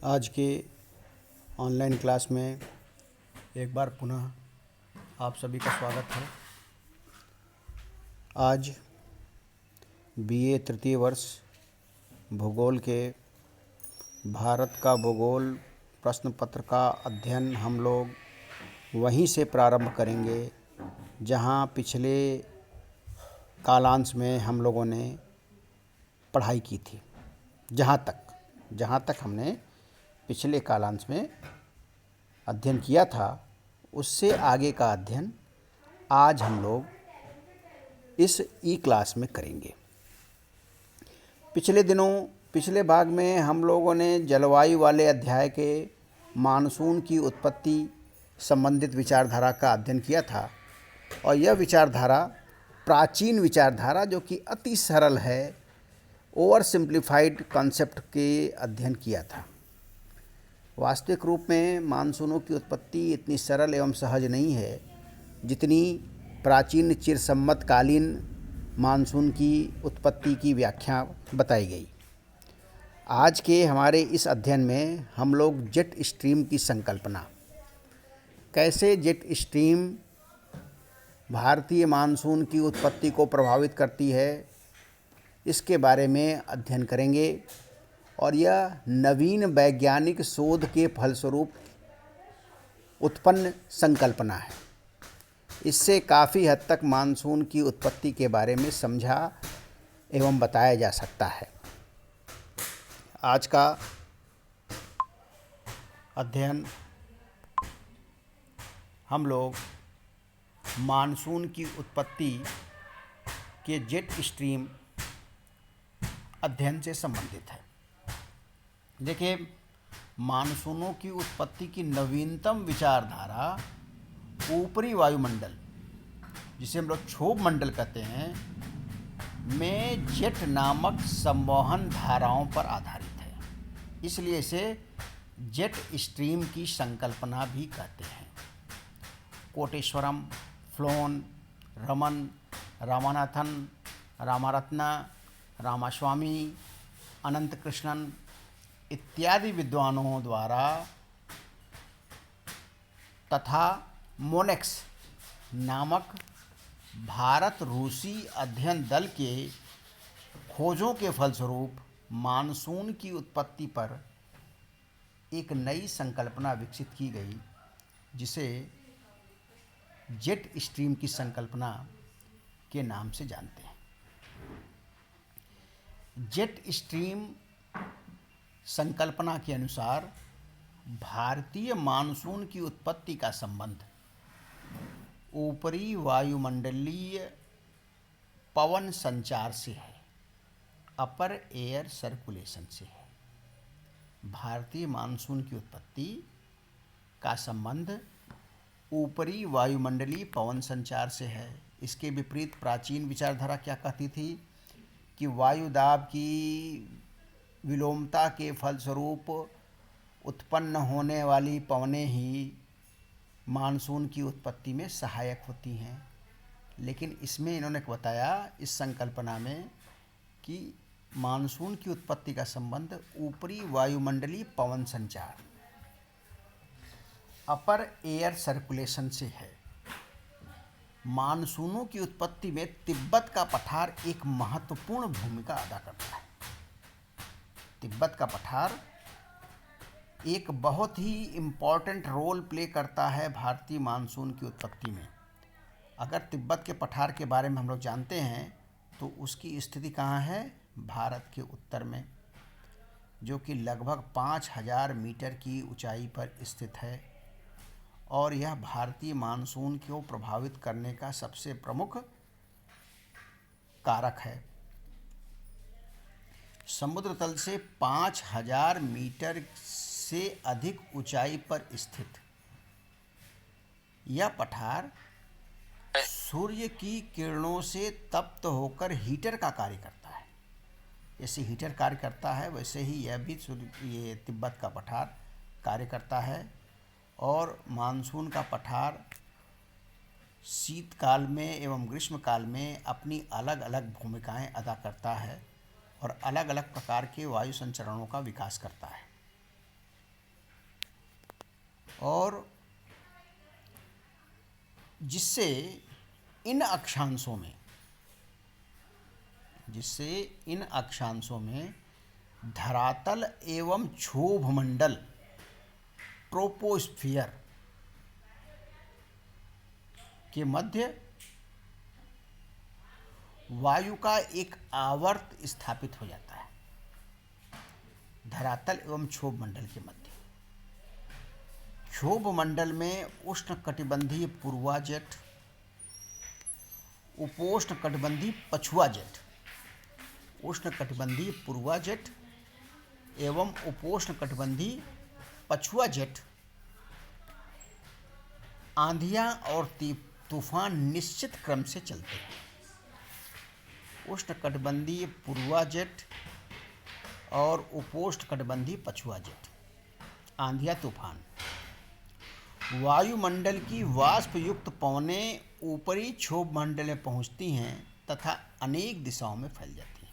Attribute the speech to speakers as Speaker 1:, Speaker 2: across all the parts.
Speaker 1: आज के online class में एक बार पुनः आप सभी का स्वागत है। आज बीए तृतीय वर्ष भूगोल के भारत का भूगोल प्रश्न पत्र का अध्ययन हम लोग वहीं से प्रारंभ करेंगे जहां पिछले कालांश में हम लोगों ने पढ़ाई की थी। जहाँ तक हमने पिछले कालांश में अध्ययन किया था उससे आगे का अध्ययन आज हम लोग इस ई क्लास में करेंगे। पिछले भाग में हम लोगों ने जलवायु वाले अध्याय के मानसून की उत्पत्ति संबंधित विचारधारा का अध्ययन किया था और यह विचारधारा प्राचीन विचारधारा जो कि अति सरल है, ओवर सिंप्लीफाइड कॉन्सेप्ट के अध्ययन किया था। वास्तविक रूप में मानसूनों की उत्पत्ति इतनी सरल एवं सहज नहीं है जितनी प्राचीन चिरसम्मतकालीन मानसून की उत्पत्ति की व्याख्या बताई गई। आज के हमारे इस अध्ययन में हम लोग जेट स्ट्रीम की संकल्पना, कैसे जेट स्ट्रीम भारतीय मानसून की उत्पत्ति को प्रभावित करती है, इसके बारे में अध्ययन करेंगे और यह नवीन वैज्ञानिक शोध के फलस्वरूप उत्पन्न संकल्पना है। इससे काफ़ी हद तक मानसून की उत्पत्ति के बारे में समझा एवं बताया जा सकता है। आज का अध्ययन हम लोग मानसून की उत्पत्ति के जेट स्ट्रीम अध्ययन से संबंधित है। देखिए, मानसूनों की उत्पत्ति की नवीनतम विचारधारा ऊपरी वायुमंडल, जिसे हम लोग क्षोभ मंडल कहते हैं, में जेट नामक संवहन धाराओं पर आधारित है। इसलिए इसे जेट स्ट्रीम की संकल्पना भी कहते हैं। कोटेश्वरम, फ्लोन, रमन, रामानाथन, रामारत्ना, रामास्वामी, अनंत कृष्णन इत्यादि विद्वानों द्वारा तथा मोनेक्स नामक भारत रूसी अध्ययन दल के खोजों के फलस्वरूप मानसून की उत्पत्ति पर एक नई संकल्पना विकसित की गई, जिसे जेट स्ट्रीम की संकल्पना के नाम से जानते हैं। जेट स्ट्रीम संकल्पना के अनुसार भारतीय मानसून की उत्पत्ति का संबंध ऊपरी वायुमंडलीय पवन संचार से है, अपर एयर सर्कुलेशन से है। भारतीय मानसून की उत्पत्ति का संबंध ऊपरी वायुमंडलीय पवन संचार से है। इसके विपरीत प्राचीन विचारधारा क्या कहती थी कि वायुदाब की विलोमता के फलस्वरूप उत्पन्न होने वाली पवनें ही मानसून की उत्पत्ति में सहायक होती हैं। लेकिन इसमें इन्होंने बताया, इस संकल्पना में, कि मानसून की उत्पत्ति का संबंध ऊपरी वायुमंडलीय पवन संचार, अपर एयर सर्कुलेशन से है। मानसूनों की उत्पत्ति में तिब्बत का पठार एक महत्वपूर्ण भूमिका अदा करता है। तिब्बत का पठार एक बहुत ही इम्पॉर्टेंट रोल प्ले करता है भारतीय मानसून की उत्पत्ति में। अगर तिब्बत के पठार के बारे में हम लोग जानते हैं तो उसकी स्थिति कहाँ है? भारत के उत्तर में, जो कि लगभग 5000 मीटर की ऊंचाई पर स्थित है और यह भारतीय मानसून को प्रभावित करने का सबसे प्रमुख कारक है। समुद्र तल से 5000 मीटर से अधिक ऊंचाई पर स्थित यह पठार सूर्य की किरणों से तप्त होकर हीटर का कार्य करता है। जैसे हीटर कार्य करता है वैसे ही यह भी ये तिब्बत का पठार कार्य करता है। और मानसून का पठार शीतकाल में एवं ग्रीष्मकाल में अपनी अलग अलग भूमिकाएं अदा करता है और अलग अलग प्रकार के वायु संचरणों का विकास करता है। और जिससे इन अक्षांशों में धरातल एवं क्षोभ मंडल ट्रोपोस्फियर के मध्य वायु का एक आवर्त स्थापित हो जाता है। धरातल एवं क्षोभ मंडल के मध्य क्षोभ मंडल में उष्णकटिबंधीय पूर्वा जेट, उपोष्णकटिबंधीय पछुआ जेट, उष्णकटिबंधीय पूर्वा जेट एवं उपोष्णकटिबंधीय पछुआ जेट आंधियां और तूफान निश्चित क्रम से चलते हैं। उष्णकटिबंधीय पूर्वा जेट और उपोष्णकटिबंधीय पछुआ जेट आंधियां तूफान वायुमंडल की वाष्प युक्त पवनें ऊपरी क्षोभ मंडल में पहुंचती हैं तथा अनेक दिशाओं में फैल जाती हैं।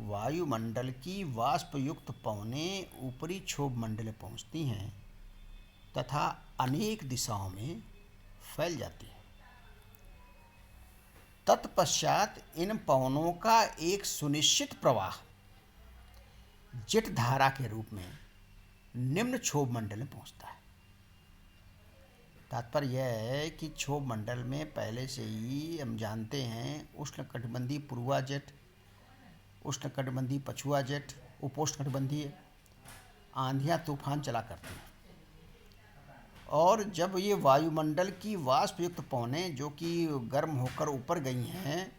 Speaker 1: वायुमंडल की वाष्प युक्त पवनें ऊपरी क्षोभ मंडल में पहुंचती हैं तथा अनेक दिशाओं में फैल जाती हैं। तत्पश्चात इन पवनों का एक सुनिश्चित प्रवाह जेट धारा के रूप में निम्न क्षोभ मंडल में पहुंचता है। तात्पर्य यह है कि क्षोभ मंडल में पहले से ही हम जानते हैं उष्णकटिबंधीय पूर्वा जेट, उष्णकटिबंधीय पछुआ जेट, उपोष्णकटिबंधीय आंधियां तूफान चला करती हैं। और जब ये वायुमंडल की वाष्प युक्त पवनें जो कि गर्म होकर ऊपर गई हैं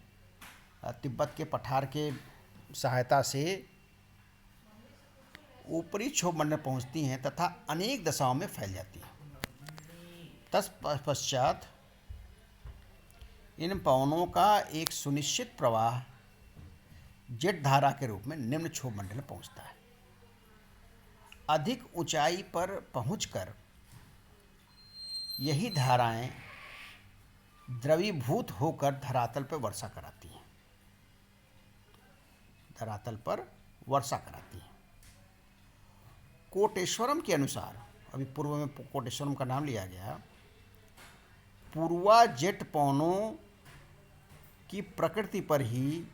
Speaker 1: तिब्बत के पठार के सहायता से ऊपरी क्षोभ मंडल पहुंचती हैं तथा अनेक दिशाओं में फैल जाती हैं। तत्पश्चात इन पवनों का एक सुनिश्चित प्रवाह जेट धारा के रूप में निम्न क्षोभ मंडल में पहुंचता है। अधिक ऊंचाई पर पहुंचकर यही धाराएं द्रवीभूत होकर धरातल पर वर्षा कराती हैं। कोटेश्वरम के अनुसार, अभी पूर्व में कोटेश्वरम का नाम लिया गया, पूर्वा जेट पवनों की प्रकृति पर ही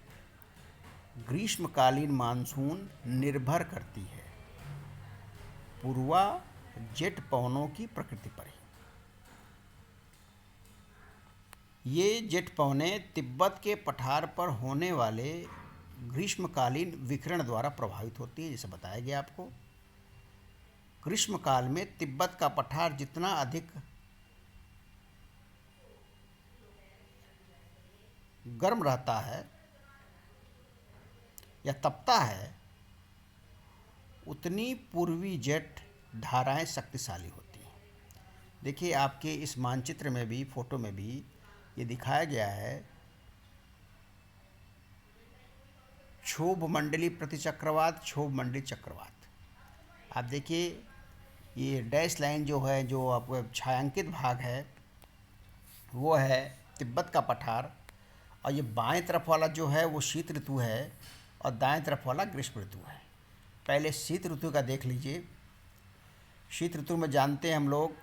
Speaker 1: ग्रीष्मकालीन मानसून निर्भर करती है। पूर्वा जेट पवनों की प्रकृति पर ही ये जेट पवनें तिब्बत के पठार पर होने वाले ग्रीष्मकालीन विकिरण द्वारा प्रभावित होती है। जैसे बताया गया आपको, ग्रीष्मकाल में तिब्बत का पठार जितना अधिक गर्म रहता है या तपता है, उतनी पूर्वी जेट धाराएं शक्तिशाली होती हैं। देखिए आपके इस मानचित्र में भी, फोटो में भी ये दिखाया गया है क्षोभ मंडली प्रतिचक्रवात, क्षोभ मंडली चक्रवात। आप देखिए ये डैश लाइन जो है, जो आपको छायांकित भाग है, वो है तिब्बत का पठार, और ये बाएं तरफ वाला जो है वो शीत ऋतु है और दाएं तरफ वाला ग्रीष्म ऋतु है। पहले शीत ऋतु का देख लीजिए। शीत ऋतु में जानते हैं हम लोग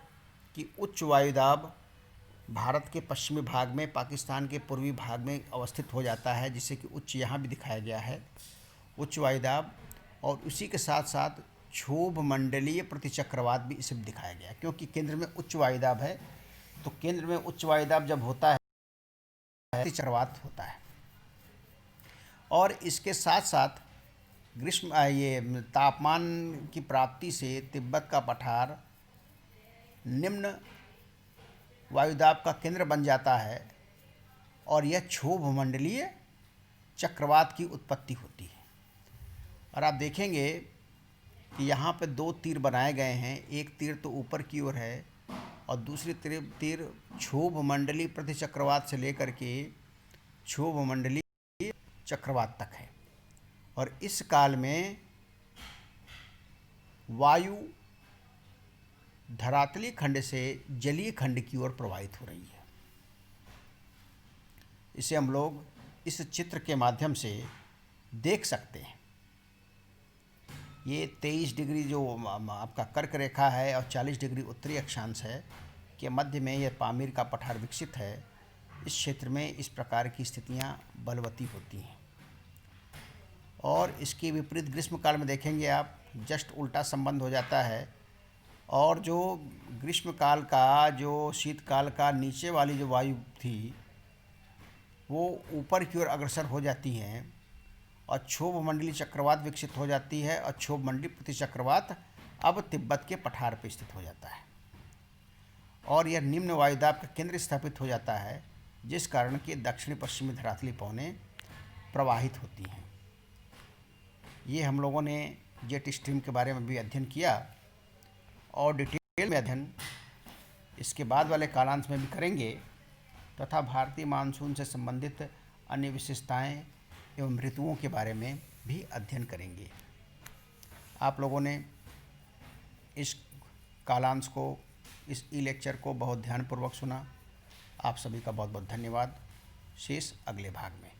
Speaker 1: कि उच्च वायुदाब भारत के पश्चिमी भाग में, पाकिस्तान के पूर्वी भाग में अवस्थित हो जाता है, जिससे कि उच्च यहाँ भी दिखाया गया है, उच्च वायुदाब, और उसी के साथ साथ क्षोभ मंडलीय प्रतिचक्रवात भी इसे दिखाया गया, क्योंकि केंद्र में उच्च वायुदाब है। तो केंद्र में उच्च वायुदाब जब होता है प्रतिचक्रवात होता है। और इसके साथ साथ ये तापमान की प्राप्ति से तिब्बत का पठार निम्न वायुदाब का केंद्र बन जाता है और यह क्षोभ मंडलीय चक्रवात की उत्पत्ति होती है। और आप देखेंगे कि यहाँ पे दो तीर बनाए गए हैं, एक तीर तो ऊपर की ओर है और दूसरी तीर क्षोभ मंडलीय प्रतिचक्रवात से लेकर के क्षोभ मंडलीय चक्रवात तक है। और इस काल में वायु धरातलीय खंड से जलीय खंड की ओर प्रवाहित हो रही है। इसे हम लोग इस चित्र के माध्यम से देख सकते हैं। ये 23 डिग्री जो आपका कर्क रेखा है और 40 डिग्री उत्तरी अक्षांश है के मध्य में यह पामीर का पठार विकसित है। इस क्षेत्र में इस प्रकार की स्थितियाँ बलवती होती हैं। और इसके विपरीत ग्रीष्म काल में देखेंगे आप, जस्ट उल्टा संबंध हो जाता है। और जो ग्रीष्म काल का, जो शीतकाल का नीचे वाली जो वायु थी वो ऊपर की ओर अग्रसर हो जाती हैं और क्षोभ मंडली चक्रवात विकसित हो जाती है। और क्षोभ मंडली प्रति चक्रवात अब तिब्बत के पठार पर स्थित हो जाता है और यह निम्न वायुदाब का केंद्र स्थापित हो जाता है, जिस कारण कि दक्षिणी पश्चिमी धरातली पवनें प्रवाहित होती हैं। ये हम लोगों ने जेट स्ट्रीम के बारे में भी अध्ययन किया और डिटेल में अध्ययन इसके बाद वाले कालांश में भी करेंगे, तथा भारतीय मानसून से संबंधित अन्य विशेषताएं एवं ऋतुओं के बारे में भी अध्ययन करेंगे। आप लोगों ने इस कालांश को, इस ई लेक्चर को बहुत ध्यानपूर्वक सुना। आप सभी का बहुत बहुत धन्यवाद। शेष अगले भाग में।